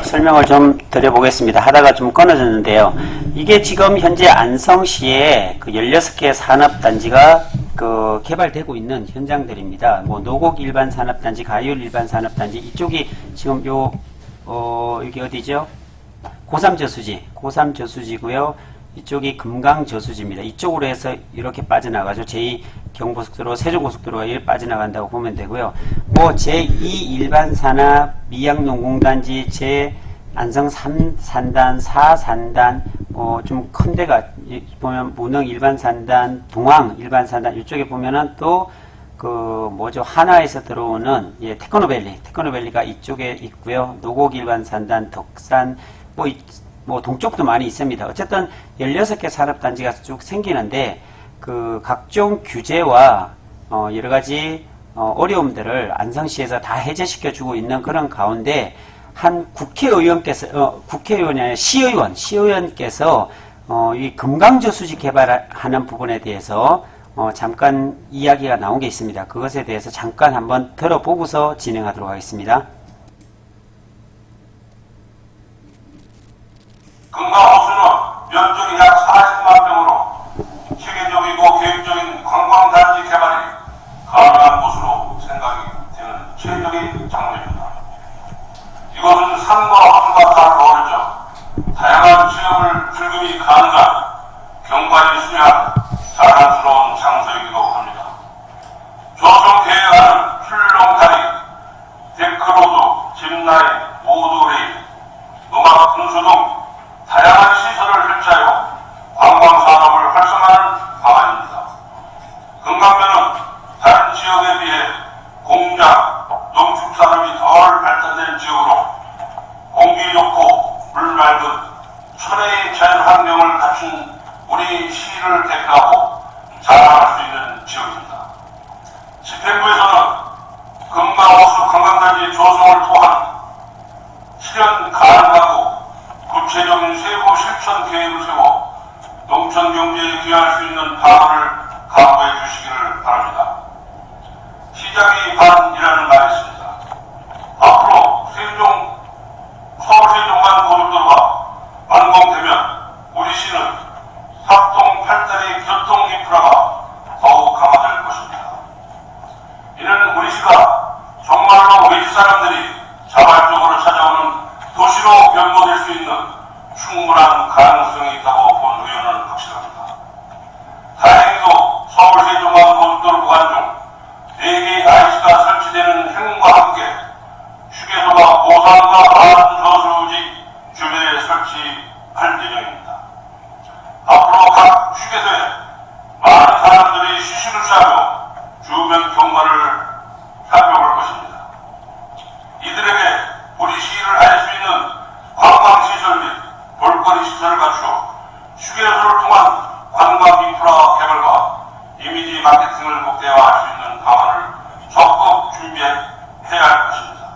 설명을 좀 드려보겠습니다. 하다가 좀 끊어졌는데요. 이게 지금 현재 안성시에 그 16개 산업단지가 그 개발되고 있는 현장들입니다. 뭐 노곡 일반 산업단지, 가율 일반 산업단지, 이쪽이 지금 여기 어디죠? 고삼저수지고요. 이쪽이 금강저수지입니다. 이쪽으로 해서 이렇게 빠져나가죠. 제2경부고속도로, 세종고속도로가 이렇게 빠져나간다고 보면 되고요. 뭐 제2 일반산업, 미양농공단지, 안성 3산단, 4산단, 좀 큰 데가 보면 문흥 일반산단, 동항 일반산단, 이쪽에 보면은 또 하나에서 들어오는 테크노밸리가 이쪽에 있고요. 노곡 일반산단, 덕산, 뭐 동쪽도 많이 있습니다. 어쨌든 16개 산업단지가 쭉 생기는데 그 각종 규제와 여러 가지 어려움들을 안성시에서 다 해제시켜주고 있는 그런 가운데 한 국회의원이 아니라 시의원께서 이 금강저수지 개발하는 부분에 대해서 잠깐 이야기가 나온 게 있습니다. 그것에 대해서 잠깐 한번 들어보고서 진행하도록 하겠습니다. 금강호수는 면적이 약 40만 평으로 체계적이고 계획적인 관광단지 개발이 가능한 곳으로 생각이 되는 최적의 장소입니다. 이곳은 산과 황과 다 어우러져 다양한 체험을 즐김이 가능한 경관이 수려한 자랑스러운 장소이기도 합니다. 조성 계획하는 출렁다리, 데크로드, 짚라인, 보드레일, 음악 분수 등 다양한 시설을 설치하여 관광산업을 활성화하는 방안입니다. 금강면은 다른 지역에 비해 공장, 농축산업이 덜 발달된 지역으로 공기 좋고 물 맑은 천혜의 자연환경을 갖춘 우리 시를 대표하고 자랑할 수 있는 지역입니다. 집행부에서는 금강호수 관광단지 조성을 통한 실현 가능하고 구체적인 세부 실천 계획을 세워 농촌 경제에 기여할 수 있는 방안을 강구해 주시기를 바랍니다. 시작이 반이라는 말이 있습니다. 앞으로 서울 세종간 고속도로가 완공되면 우리 시는 합동 8단의 교통 인프라가 더욱 강화될 것입니다. 이는 우리 시가 정말로 외지 사람들이 자발적으로 찾아오는 도시로 연모될 수 있는 충분한 가능성이 있다고 본 의원은 확실합니다. 다행히도 서울 세종간 고속도로 구간 중 4개의 IC가 설치되는 행운과 함께 휴게소가 고산과 안저수지 주변에 설치할 예정입니다. 앞으로 각 휴게소에 많은 사람들이 쉬쉬를 취하며 주변 경관을 살펴볼 것입니다. 이들에게 우리 시를 알 수 있는 관광시설 및 볼거리 시설을 갖추어 휴게소를 통한 관광 인프라 개발과 이미지 마케팅을 극대화할 수 있는 방안을 적극 준비해야 할 것입니다.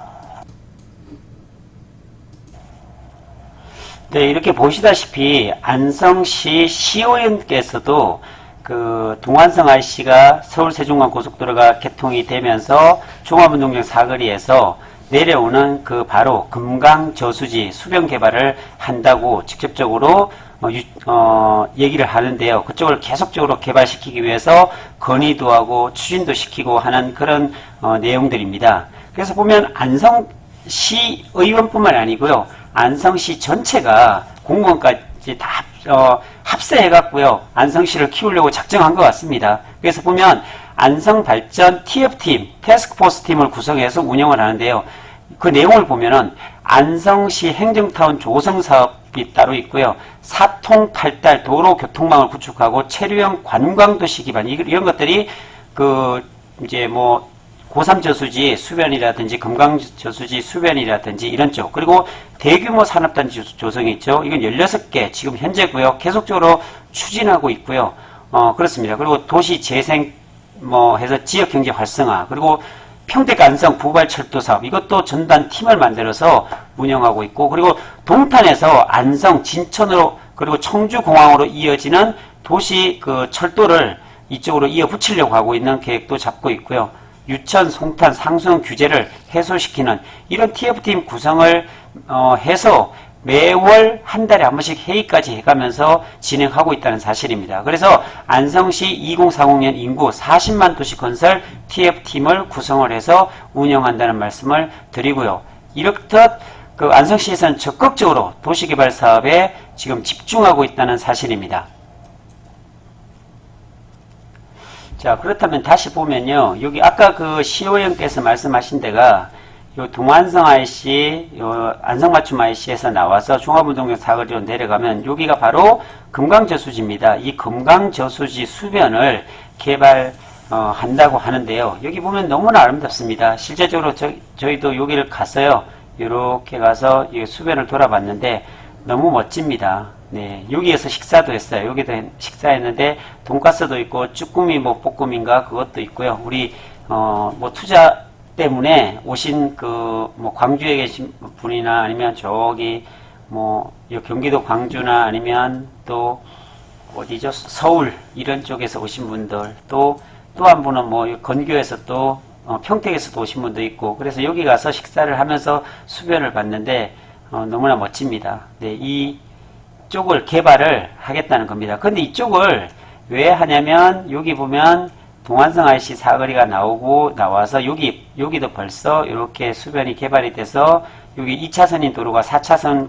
네, 이렇게 보시다시피 안성시 시의원께서도 그 동안성 IC가 서울 세종간 고속도로가 개통이 되면서 종합운동장 사거리에서 내려오는 그 바로 금강저수지 수변 개발을 한다고 직접적으로 얘기를 하는데요. 그쪽을 계속적으로 개발시키기 위해서 건의도 하고 추진도 시키고 하는 그런 내용들입니다. 그래서 보면 안성시 의원뿐만 아니고요. 안성시 전체가 공무원까지 다 합세해갖고요. 안성시를 키우려고 작정한 것 같습니다. 그래서 보면 안성발전 TF팀, 태스크포스 팀을 구성해서 운영을 하는데요. 그 내용을 보면은 안성시 행정타운 조성사업이 따로 있고요. 사통팔달 도로 교통망을 구축하고 체류형 관광도시 기반 이런 것들이 고삼저수지 수변이라든지 금강저수지 수변이라든지 이런 쪽, 그리고 대규모 산업단지 조성이 있죠. 이건 16개 지금 현재고요. 계속적으로 추진하고 있고요. 그렇습니다. 그리고 도시 재생 해서 지역경제 활성화, 그리고 평택 안성 부발철도 사업, 이것도 전단 팀을 만들어서 운영하고 있고, 그리고 동탄에서 안성 진천으로 그리고 청주공항으로 이어지는 도시 그 철도를 이쪽으로 이어 붙이려고 하고 있는 계획도 잡고 있고요. 유천, 송탄, 상수원 규제를 해소시키는 이런 TF팀 구성을 해서 매월 한 달에 한 번씩 회의까지 해가면서 진행하고 있다는 사실입니다. 그래서 안성시 2040년 인구 40만 도시 건설 TF팀을 구성을 해서 운영한다는 말씀을 드리고요. 이렇듯 그 안성시에서는 적극적으로 도시개발 사업에 지금 집중하고 있다는 사실입니다. 자, 그렇다면 다시 보면요. 여기 아까 그 시호영께서 말씀하신 데가 요 동안성 IC, 요 안성맞춤 IC에서 나와서 종합운동장 사거리로 내려가면 여기가 바로 금강저수지입니다. 이 금강저수지 수변을 개발한다고 하는데요. 여기 보면 너무나 아름답습니다. 실제적으로 저희도 여기를 갔어요. 이렇게 가서 이 수변을 돌아봤는데 너무 멋집니다. 네, 여기에서 식사도 했어요. 여기도 식사했는데 돈가스도 있고 쭈꾸미 뭐 볶음인가 그것도 있고요. 우리 뭐 투자 때문에 오신 그 뭐 광주에 계신 분이나 아니면 저기 뭐 경기도 광주나 아니면 또 어디죠? 서울 이런 쪽에서 오신 분들 또 한 분은 뭐 건교에서 또 평택에서도 오신 분도 있고 그래서 여기 가서 식사를 하면서 수변을 봤는데 너무나 멋집니다. 네, 이쪽을 개발을 하겠다는 겁니다. 근데 이쪽을 왜 하냐면 여기 보면 동안성 IC 사거리가 나와서 여기도 벌써 이렇게 수변이 개발이 돼서 여기 2차선인 도로가 4차선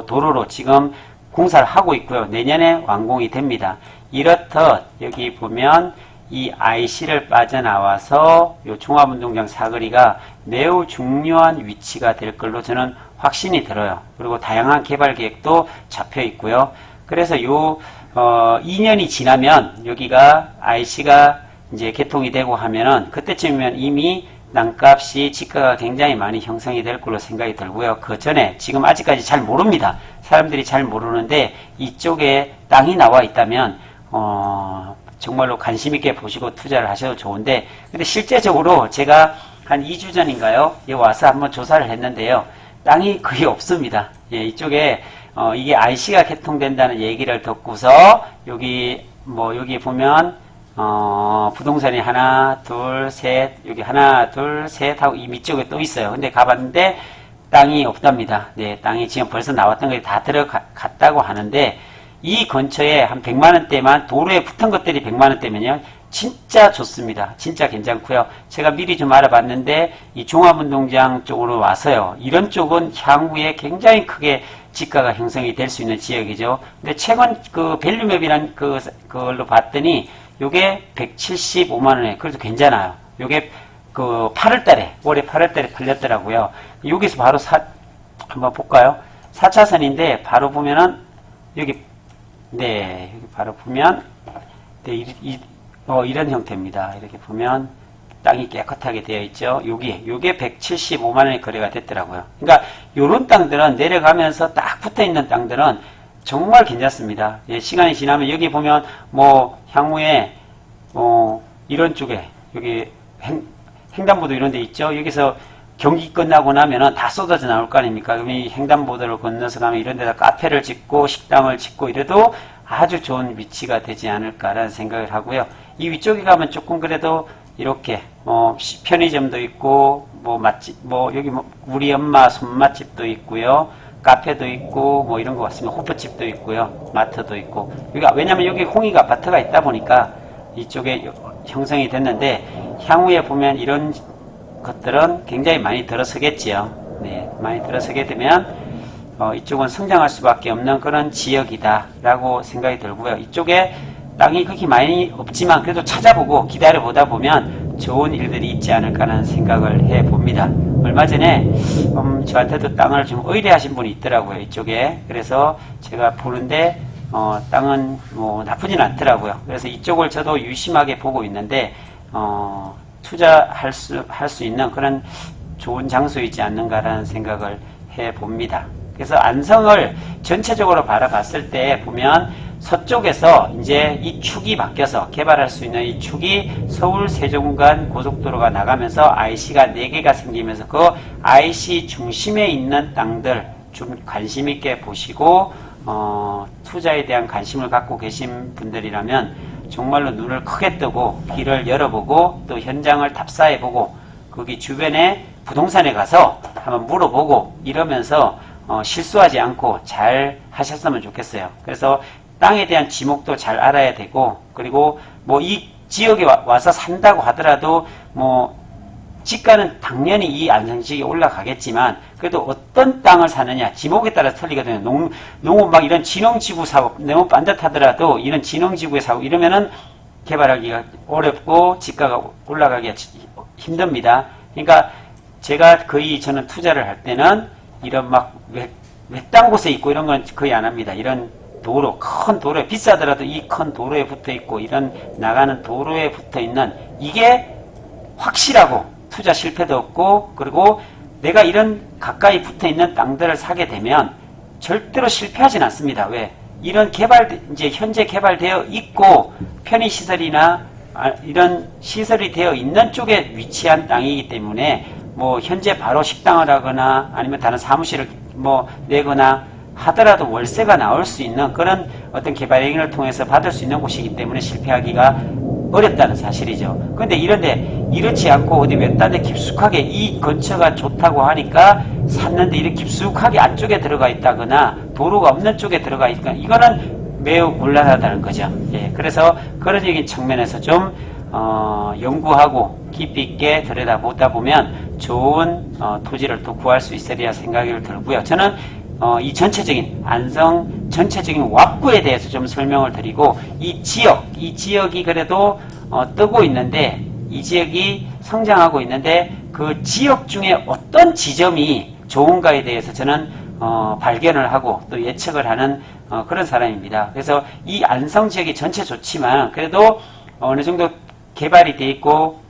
도로로 지금 공사를 하고 있고요. 내년에 완공이 됩니다. 이렇듯 여기 보면 이 IC를 빠져나와서 이 종합운동장 사거리가 매우 중요한 위치가 될 걸로 저는 확신이 들어요. 그리고 다양한 개발 계획도 잡혀 있고요. 그래서 2년이 지나면 여기가 IC가 이제 개통이 되고 하면은 그때쯤이면 이미 땅값이 지가가 굉장히 많이 형성이 될 걸로 생각이 들고요. 그 전에 지금 아직까지 잘 모릅니다. 사람들이 잘 모르는데 이쪽에 땅이 나와 있다면 정말로 관심 있게 보시고 투자를 하셔도 좋은데 근데 실제적으로 제가 한 2주 전인가요? 여기 와서 한번 조사를 했는데요. 땅이 거의 없습니다. 예, 이쪽에 이게 IC가 개통된다는 얘기를 듣고서 여기 보면 부동산이 하나, 둘, 셋, 여기 하나, 둘, 셋 하고 이 밑쪽에 또 있어요. 근데 가봤는데 땅이 없답니다. 네, 땅이 지금 벌써 나왔던 것이 다 들어갔다고 하는데 이 근처에 한 100만원대만 도로에 붙은 것들이 100만원대면요. 진짜 좋습니다. 진짜 괜찮고요. 제가 미리 좀 알아봤는데 이 종합운동장 쪽으로 와서요. 이런 쪽은 향후에 굉장히 크게 지가가 형성이 될 수 있는 지역이죠. 근데 최근 그 밸류맵이란 그걸로 봤더니 요게 175만원에 그래도 괜찮아요. 요게 그 8월달에 올해 8월달에 팔렸더라고요. 여기서 바로 한번 볼까요? 4차선인데 바로 보면은 여기 바로 보면 이런 형태입니다. 이렇게 보면 땅이 깨끗하게 되어 있죠. 요게 175만원의 거래가 됐더라고요. 그러니까 요런 땅들은 내려가면서 딱 붙어 있는 땅들은 정말 괜찮습니다. 예, 시간이 지나면 여기 보면 뭐 향후에 이런 쪽에 여기 횡단보도 이런 데 있죠. 여기서 경기 끝나고 나면은 다 쏟아져 나올 거 아닙니까? 그럼 이 횡단보도를 건너서 가면 이런 데다 카페를 짓고 식당을 짓고 이래도 아주 좋은 위치가 되지 않을까라는 생각을 하고요. 이 위쪽에 가면 조금 그래도 이렇게 편의점도 있고 맛집 여기 우리 엄마 손맛집도 있고요. 카페도 있고 이런 것 같습니다. 호프집도 있고요. 마트도 있고. 왜냐면 여기 홍익 아파트가 있다 보니까 이쪽에 형성이 됐는데 향후에 보면 이런 것들은 굉장히 많이 들어서겠지요. 네, 많이 들어서게 되면 이쪽은 성장할 수밖에 없는 그런 지역이다라고 생각이 들고요. 이쪽에 땅이 그렇게 많이 없지만 그래도 찾아보고 기다려보다 보면 좋은 일들이 있지 않을까라는 생각을 해봅니다. 얼마 전에 저한테도 땅을 좀 의뢰하신 분이 있더라고요. 이쪽에. 그래서 제가 보는데 땅은 나쁘진 않더라고요. 그래서 이쪽을 저도 유심하게 보고 있는데 투자할 수 있는 그런 좋은 장소이지 않는가라는 생각을 해봅니다. 그래서 안성을 전체적으로 바라봤을 때 보면 서쪽에서 이제 이 축이 바뀌어서 개발할 수 있는 이 축이 서울 세종간 고속도로가 나가면서 IC가 4개가 생기면서 그 IC 중심에 있는 땅들 좀 관심 있게 보시고 투자에 대한 관심을 갖고 계신 분들이라면 정말로 눈을 크게 뜨고 귀를 열어보고 또 현장을 탑사해보고 거기 주변에 부동산에 가서 한번 물어보고 이러면서 실수하지 않고 잘 하셨으면 좋겠어요. 그래서 땅에 대한 지목도 잘 알아야 되고, 그리고 뭐 이 지역에 와서 산다고 하더라도 뭐 지가는 당연히 이 안성지역에 올라가겠지만 그래도 어떤 땅을 사느냐 지목에 따라 틀리거든요. 농업 막 이런 진흥지구 사고 너무 반듯하더라도 이런 진흥지구에 사고 이러면은 개발하기가 어렵고 지가가 올라가기가 힘듭니다. 그러니까 제가 거의 저는 투자를 할 때는 이런 막 외딴 곳에 있고 이런 건 거의 안 합니다. 이런 도로, 큰 도로에, 비싸더라도 이 큰 도로에 붙어 있고 이런 나가는 도로에 붙어 있는 이게 확실하고 투자 실패도 없고, 그리고 내가 이런 가까이 붙어 있는 땅들을 사게 되면 절대로 실패하진 않습니다. 왜? 이런 이제 현재 개발되어 있고 편의시설이나 이런 시설이 되어 있는 쪽에 위치한 땅이기 때문에 뭐 현재 바로 식당을 하거나 아니면 다른 사무실을 뭐 내거나 하더라도 월세가 나올 수 있는 그런 어떤 개발 행위를 통해서 받을 수 있는 곳이기 때문에 실패하기가 어렵다는 사실이죠. 그런데 이렇지 않고 어디 외딴 데 깊숙하게 이 근처가 좋다고 하니까 샀는데 이렇게 깊숙하게 안쪽에 들어가 있다거나 도로가 없는 쪽에 들어가 있거나 이거는 매우 곤란하다는 거죠. 예, 그래서 그런 측면에서 좀 연구하고 깊이 있게 들여다보다 보면 좋은 토지를 또 구할 수 있으리라 생각이 들고요. 저는 이 전체적인 안성 전체적인 왁구에 대해서 좀 설명을 드리고 이 지역이 그래도 뜨고 있는데 이 지역이 성장하고 있는데 그 지역 중에 어떤 지점이 좋은가에 대해서 저는 발견을 하고 또 예측을 하는 그런 사람입니다. 그래서 이 안성 지역이 전체 좋지만 그래도 어느 정도 개발이 돼 있고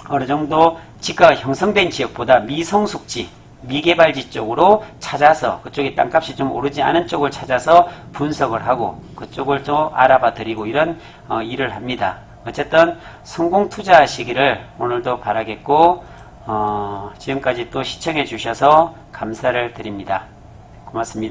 어느 정도 지가가 형성된 지역보다 미성숙지 미개발지 쪽으로 찾아서 그쪽에 땅값이 좀 오르지 않은 쪽을 찾아서 분석을 하고 그쪽을 또 알아봐 드리고 이런 일을 합니다. 어쨌든 성공 투자하시기를 오늘도 바라겠고 지금까지 또 시청해 주셔서 감사를 드립니다. 고맙습니다.